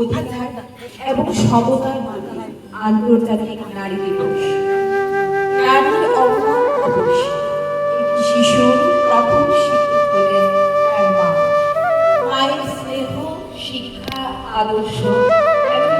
অধিকার এবং সমতার মানে আন্তর্জাতিক নারী দিবস। নারীর অবদান অবশ্যই। একটি শিশুর প্রথম শিক্ষক হলেন তার মা। মায়ের স্নেহ, শিক্ষা, আদর্শ এবং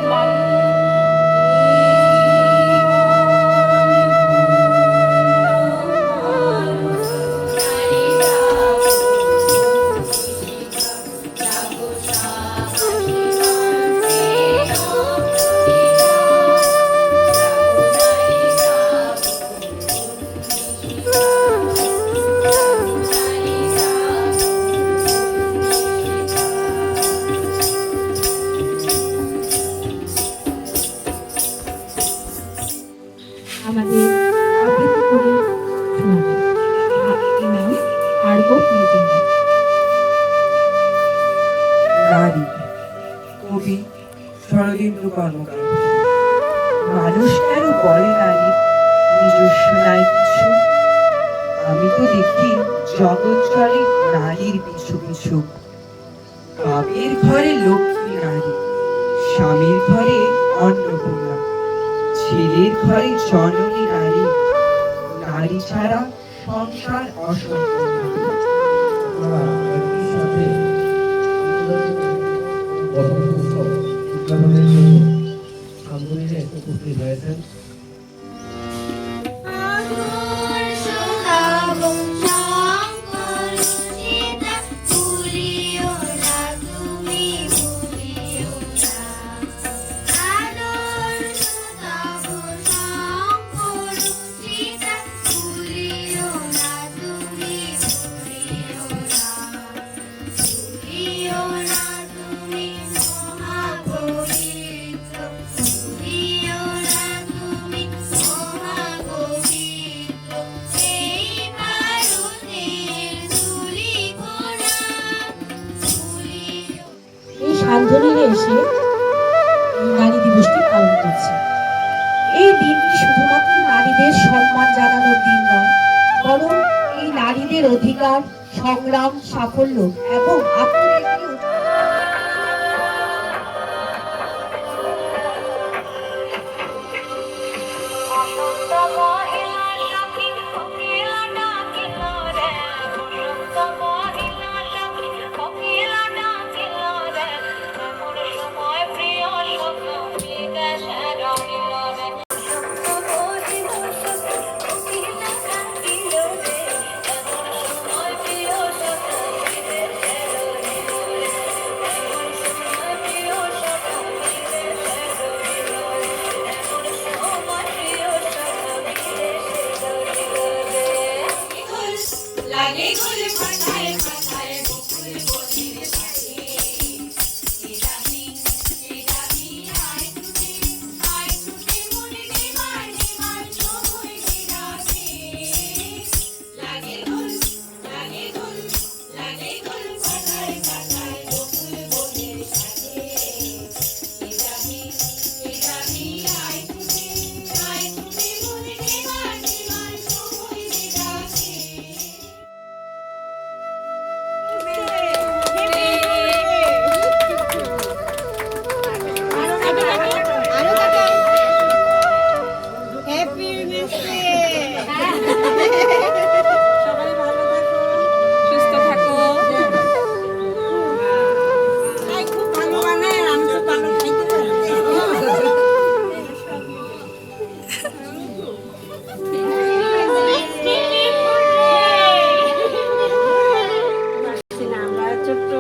আমাদের আবৃত্তি করে শোনাবেন ইমাম আরগব মজুমদার। নারী, কবি শরদিন্দু কর্মকার। মানুষ কেন বলে নারী নিজস্ব নাই কিছু? আমি তো দেখি জগৎ চলে নারীর পিছু পিছু। বাপের ঘরে লক্ষ্মী নারী, স্বামীর ঘরে অন্নপূর্ণা, ছেলের ঘরে জননী নারী। নারী ছাড়া সংসার অসম্পূর্ণ। একই সাথে বসন্ত উৎসব উদযাপনের জন্য আন্দোলনে উপস্থিত হয়েছেন আন্দোলনে এসে এই নারী দিবসটি পালন করছে। এই দিনটি শুধুমাত্র নারীদের সম্মান জানানোর দিন নয়, বরং এই নারীদের অধিকার, সংগ্রাম, সাফল্য এবং আত্মনির্ভর ছোট্ট